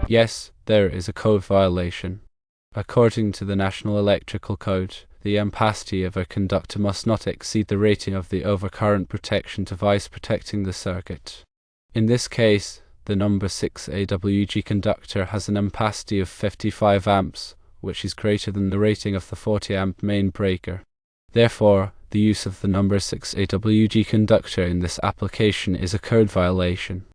Yes, there is a code violation. According to the National Electrical Code, the ampacity of a conductor must not exceed the rating of the overcurrent protection device protecting the circuit. In this case, the number 6 AWG conductor has an ampacity of 55 amps, which is greater than the rating of the 40 amp main breaker. Therefore, the use of the number 6 AWG conductor in this application is a code violation.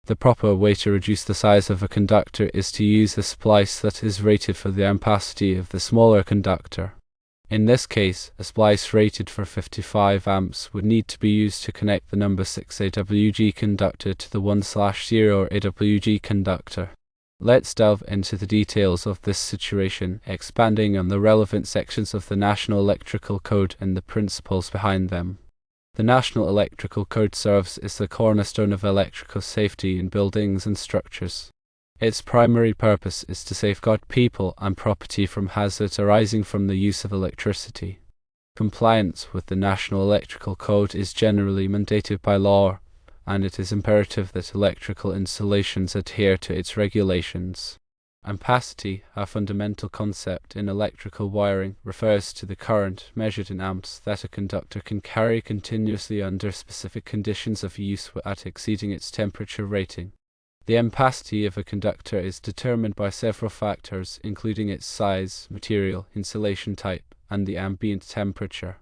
The proper way to reduce the size of a conductor is to use a splice that is rated for the ampacity of the smaller conductor. In this case, a splice rated for 55 amps would need to be used to connect the number 6 AWG conductor to the 1/0 AWG conductor. Let's delve into the details of this situation, expanding on the relevant sections of the National Electrical Code and the principles behind them. The National Electrical Code serves as the cornerstone of electrical safety in buildings and structures. Its primary purpose is to safeguard people and property from hazards arising from the use of electricity. Compliance with the National Electrical Code is generally mandated by law, and it is imperative that electrical installations adhere to its regulations. Ampacity, a fundamental concept in electrical wiring, refers to the current, measured in amps, that a conductor can carry continuously under specific conditions of use without exceeding its temperature rating. The ampacity of a conductor is determined by several factors, including its size, material, insulation type, and the ambient temperature.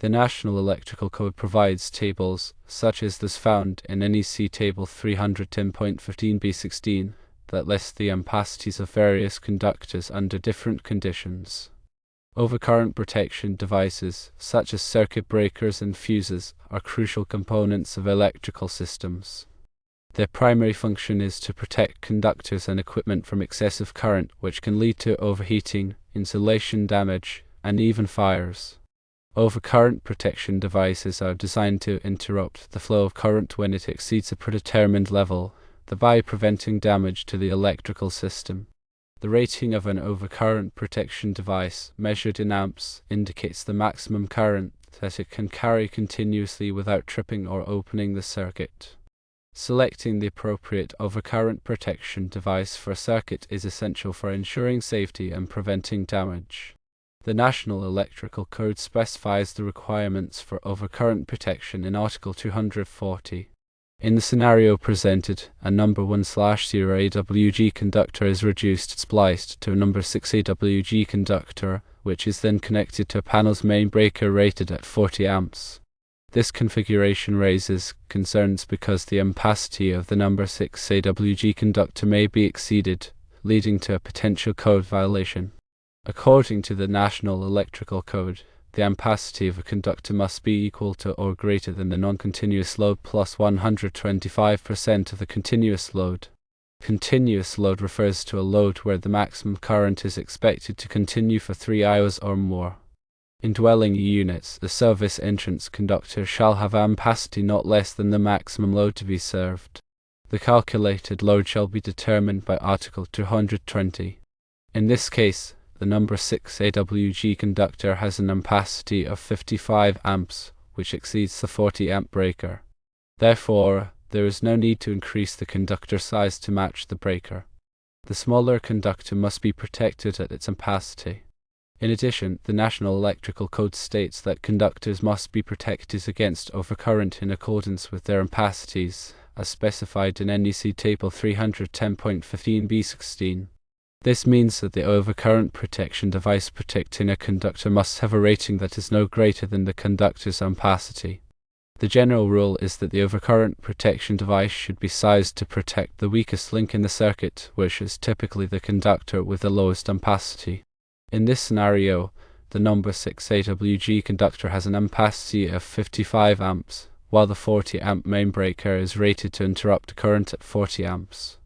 The National Electrical Code provides tables, such as those found in NEC Table 310.15b16, that list the ampacities of various conductors under different conditions. Overcurrent protection devices, such as circuit breakers and fuses, are crucial components of electrical systems. Their primary function is to protect conductors and equipment from excessive current, which can lead to overheating, insulation damage, and even fires. Overcurrent protection devices are designed to interrupt the flow of current when it exceeds a predetermined level, thereby preventing damage to the electrical system. The rating of an overcurrent protection device, measured in amps, indicates the maximum current that it can carry continuously without tripping or opening the circuit. Selecting the appropriate overcurrent protection device for a circuit is essential for ensuring safety and preventing damage. The National Electrical Code specifies the requirements for overcurrent protection in Article 240. In the scenario presented, a number 1/0 AWG conductor is reduced spliced to a number 6 AWG conductor, which is then connected to a panel's main breaker rated at 40 amps. This configuration raises concerns because the ampacity of the number 6 AWG conductor may be exceeded, leading to a potential code violation. According to the National Electrical Code, the ampacity of a conductor must be equal to or greater than the non-continuous load plus 125% of the continuous load. Continuous load refers to a load where the maximum current is expected to continue for 3 hours or more. In dwelling units, the service entrance conductor shall have ampacity not less than the maximum load to be served. The calculated load shall be determined by Article 220. In this case, the number 6 AWG conductor has an ampacity of 55 amps, which exceeds the 40 amp breaker. Therefore, there is no need to increase the conductor size to match the breaker. The smaller conductor must be protected at its ampacity. In addition, the National Electrical Code states that conductors must be protected against overcurrent in accordance with their ampacities, as specified in NEC Table 310.15b16. This means that the overcurrent protection device protecting a conductor must have a rating that is no greater than the conductor's ampacity. The general rule is that the overcurrent protection device should be sized to protect the weakest link in the circuit, which is typically the conductor with the lowest ampacity. In this scenario, the number 6 AWG conductor has an ampacity of 55 amps, while the 40 amp main breaker is rated to interrupt current at 40 amps.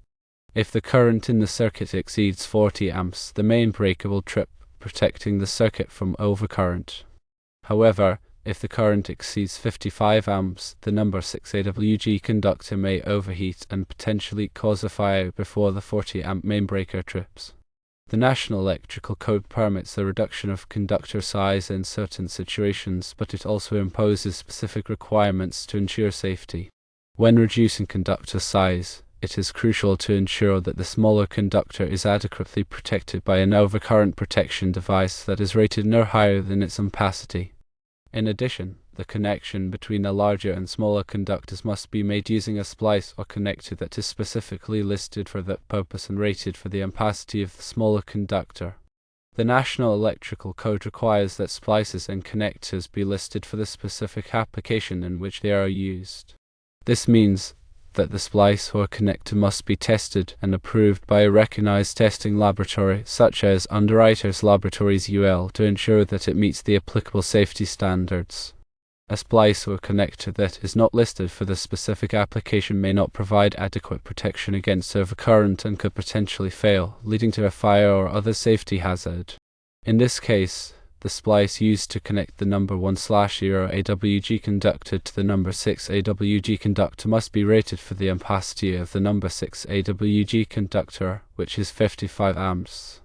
If the current in the circuit exceeds 40 amps, the main breaker will trip, protecting the circuit from overcurrent. However, if the current exceeds 55 amps, the number 6 AWG conductor may overheat and potentially cause a fire before the 40 amp main breaker trips. The National Electrical Code permits the reduction of conductor size in certain situations, but it also imposes specific requirements to ensure safety. When reducing conductor size, it is crucial to ensure that the smaller conductor is adequately protected by an overcurrent protection device that is rated no higher than its ampacity. In addition, the connection between the larger and smaller conductors must be made using a splice or connector that is specifically listed for that purpose and rated for the ampacity of the smaller conductor. The National Electrical Code requires that splices and connectors be listed for the specific application in which they are used. This means that the splice or connector must be tested and approved by a recognized testing laboratory, such as Underwriters Laboratories UL, to ensure that it meets the applicable safety standards. A splice or connector that is not listed for the specific application may not provide adequate protection against overcurrent and could potentially fail, leading to a fire or other safety hazard. In this case, the splice used to connect the number 1/0 AWG conductor to the number 6 AWG conductor must be rated for the ampacity of the number 6 AWG conductor, which is 55 amps.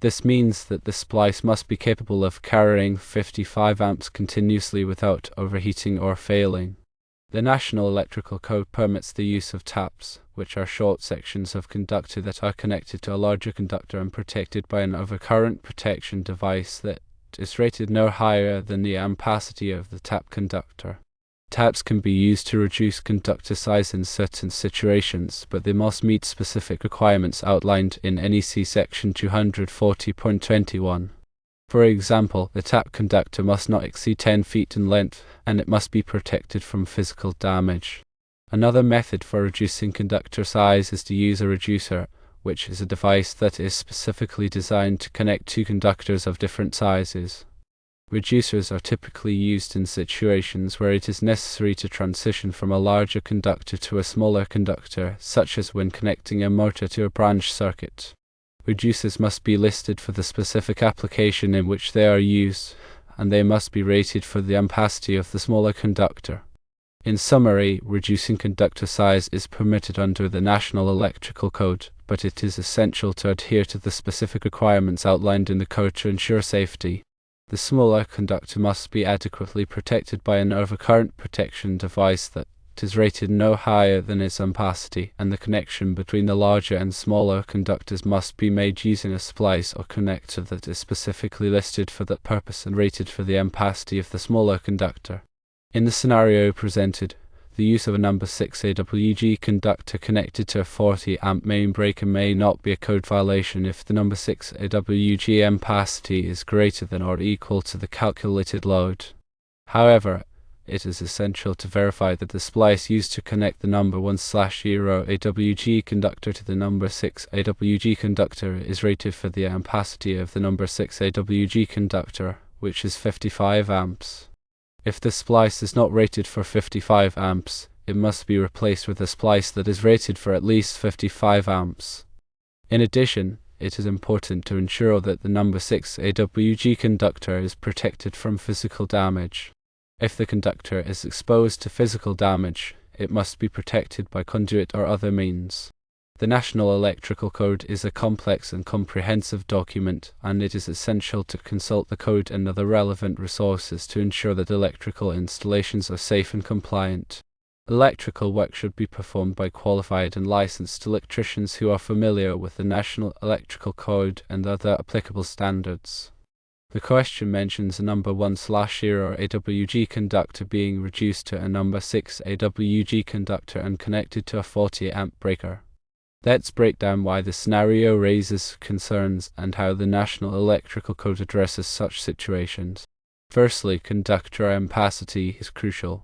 This means that the splice must be capable of carrying 55 amps continuously without overheating or failing. The National Electrical Code permits the use of taps, which are short sections of conductor that are connected to a larger conductor and protected by an overcurrent protection device that is rated no higher than the ampacity of the tap conductor. Taps can be used to reduce conductor size in certain situations, but they must meet specific requirements outlined in NEC section 240.21. For example, the tap conductor must not exceed 10 feet in length, and it must be protected from physical damage. Another method for reducing conductor size is to use a reducer, which is a device that is specifically designed to connect two conductors of different sizes. Reducers are typically used in situations where it is necessary to transition from a larger conductor to a smaller conductor, such as when connecting a motor to a branch circuit. Reducers must be listed for the specific application in which they are used, and they must be rated for the ampacity of the smaller conductor. In summary, reducing conductor size is permitted under the National Electrical Code, but it is essential to adhere to the specific requirements outlined in the code to ensure safety. The smaller conductor must be adequately protected by an overcurrent protection device that is rated no higher than its ampacity, and the connection between the larger and smaller conductors must be made using a splice or connector that is specifically listed for that purpose and rated for the ampacity of the smaller conductor. In the scenario presented, the use of a number 6 AWG conductor connected to a 40 amp main breaker may not be a code violation if the number 6 AWG ampacity is greater than or equal to the calculated load. However, it is essential to verify that the splice used to connect the number 1/0 AWG conductor to the number 6 AWG conductor is rated for the ampacity of the number 6 AWG conductor, which is 55 amps. If the splice is not rated for 55 amps, it must be replaced with a splice that is rated for at least 55 amps. In addition, it is important to ensure that the number 6 AWG conductor is protected from physical damage. If the conductor is exposed to physical damage, it must be protected by conduit or other means. The National Electrical Code is a complex and comprehensive document, and it is essential to consult the code and other relevant resources to ensure that electrical installations are safe and compliant. Electrical work should be performed by qualified and licensed electricians who are familiar with the National Electrical Code and other applicable standards. The question mentions a number 1/0 AWG conductor being reduced to a number 6 AWG conductor and connected to a 40 amp breaker. Let's break down why the scenario raises concerns and how the National Electrical Code addresses such situations. Firstly, conductor ampacity is crucial.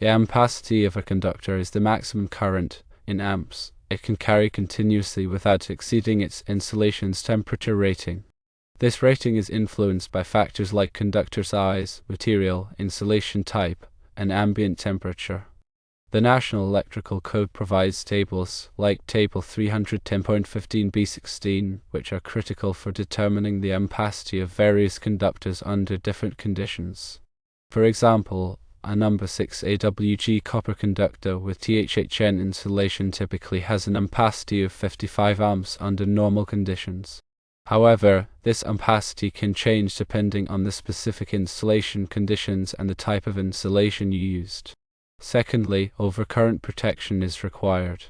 The ampacity of a conductor is the maximum current, in amps, it can carry continuously without exceeding its insulation's temperature rating. This rating is influenced by factors like conductor size, material, insulation type, and ambient temperature. The National Electrical Code provides tables, like Table 310.15b16, which are critical for determining the ampacity of various conductors under different conditions. For example, a number 6 AWG copper conductor with THHN insulation typically has an ampacity of 55 amps under normal conditions. However, this ampacity can change depending on the specific insulation conditions and the type of insulation used. Secondly, overcurrent protection is required.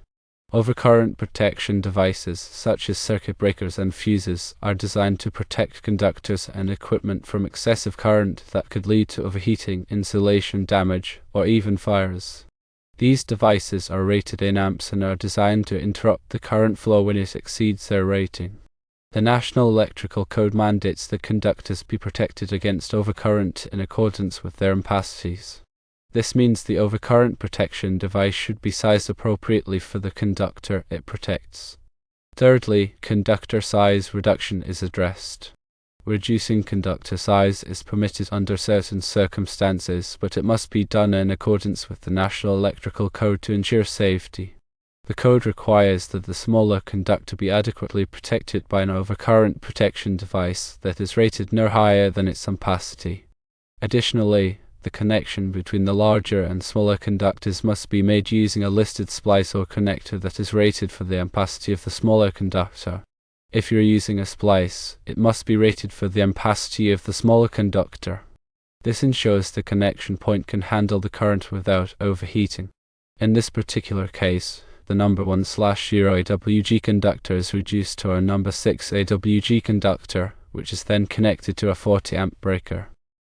Overcurrent protection devices, such as circuit breakers and fuses, are designed to protect conductors and equipment from excessive current that could lead to overheating, insulation damage, or even fires. These devices are rated in amps and are designed to interrupt the current flow when it exceeds their rating. The National Electrical Code mandates that conductors be protected against overcurrent in accordance with their ampacities. This means the overcurrent protection device should be sized appropriately for the conductor it protects. Thirdly, conductor size reduction is addressed. Reducing conductor size is permitted under certain circumstances, but it must be done in accordance with the National Electrical Code to ensure safety. The code requires that the smaller conductor be adequately protected by an overcurrent protection device that is rated no higher than its ampacity. Additionally, the connection between the larger and smaller conductors must be made using a listed splice or connector that is rated for the ampacity of the smaller conductor. If you're using a splice, it must be rated for the ampacity of the smaller conductor. This ensures the connection point can handle the current without overheating. In this particular case, the number 1/0 AWG conductor is reduced to a number 6 AWG conductor, which is then connected to a 40 amp breaker.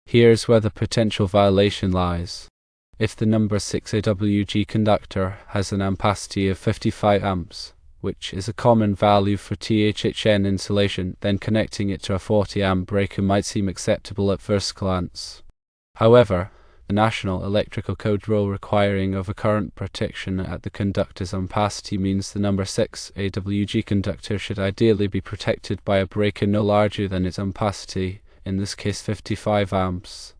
Here's where the potential violation lies. If the number 6 AWG conductor has an ampacity of 55 amps, which is a common value for THHN insulation, then connecting it to a 40 amp breaker might seem acceptable at first glance. However, the National Electrical Code rule requiring overcurrent protection at the conductor's ampacity means the number 6 AWG conductor should ideally be protected by a breaker no larger than its ampacity, in this case 55 amps.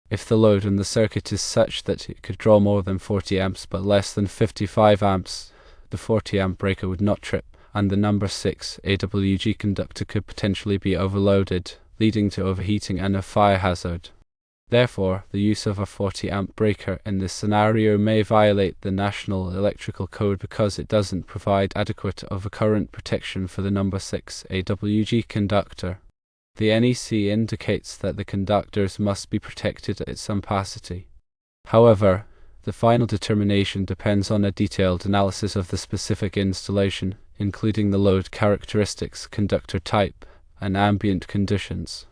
If the load in the circuit is such that it could draw more than 40 amps but less than 55 amps, the 40 amp breaker would not trip, and the number 6 AWG conductor could potentially be overloaded, leading to overheating and a fire hazard. Therefore, the use of a 40 amp breaker in this scenario may violate the National Electrical Code because it doesn't provide adequate overcurrent protection for the number 6 AWG conductor. The NEC indicates that the conductors must be protected at its ampacity. However, the final determination depends on a detailed analysis of the specific installation, including the load characteristics, conductor type, and ambient conditions.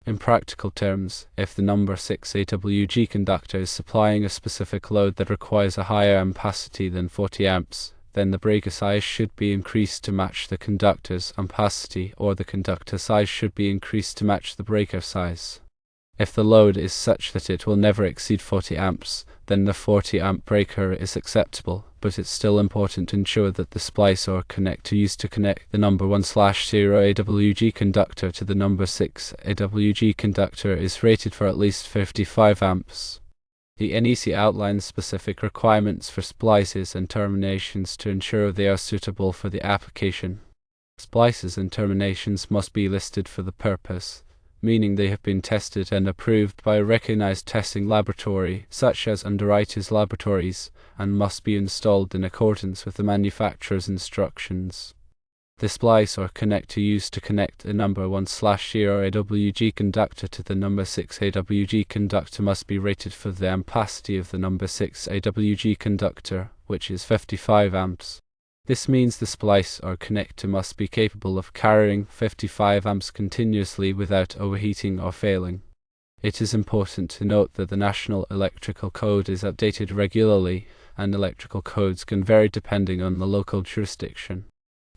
In practical terms, if the number 6 AWG conductor is supplying a specific load that requires a higher ampacity than 40 amps, then the breaker size should be increased to match the conductor's ampacity, or the conductor size should be increased to match the breaker size. If the load is such that it will never exceed 40 amps, then the 40 amp breaker is acceptable, but it's still important to ensure that the splice or connector used to connect the number 1/0 AWG conductor to the number 6 AWG conductor is rated for at least 55 amps. The NEC outlines specific requirements for splices and terminations to ensure they are suitable for the application. Splices and terminations must be listed for the purpose, meaning they have been tested and approved by a recognized testing laboratory, such as Underwriters Laboratories, and must be installed in accordance with the manufacturer's instructions. The splice or connector used to connect the number 1/0 AWG conductor to the number 6 AWG conductor must be rated for the ampacity of the number 6 AWG conductor, which is 55 amps. This means the splice or connector must be capable of carrying 55 amps continuously without overheating or failing. It is important to note that the National Electrical Code is updated regularly, and electrical codes can vary depending on the local jurisdiction.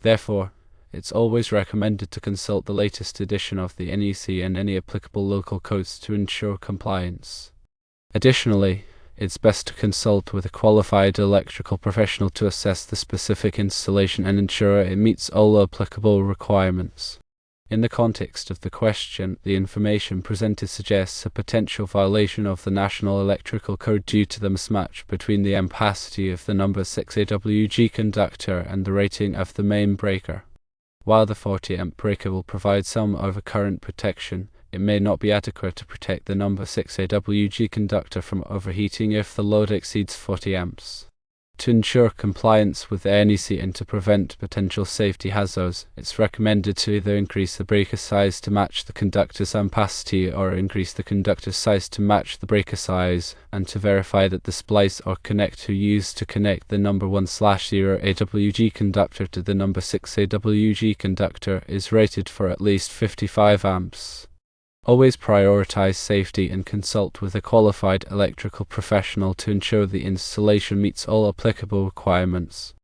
Therefore, it's always recommended to consult the latest edition of the NEC and any applicable local codes to ensure compliance. Additionally, it's best to consult with a qualified electrical professional to assess the specific installation and ensure it meets all applicable requirements. In the context of the question, the information presented suggests a potential violation of the National Electrical Code due to the mismatch between the ampacity of the number 6 AWG conductor and the rating of the main breaker. While the 40 amp breaker will provide some overcurrent protection, it may not be adequate to protect the number 6 AWG conductor from overheating if the load exceeds 40 amps. To ensure compliance with the NEC and to prevent potential safety hazards, it's recommended to either increase the breaker size to match the conductor's ampacity or increase the conductor's size to match the breaker size, and to verify that the splice or connector used to connect the number 1/0 AWG conductor to the number 6 AWG conductor is rated for at least 55 amps. Always prioritize safety and consult with a qualified electrical professional to ensure the installation meets all applicable requirements.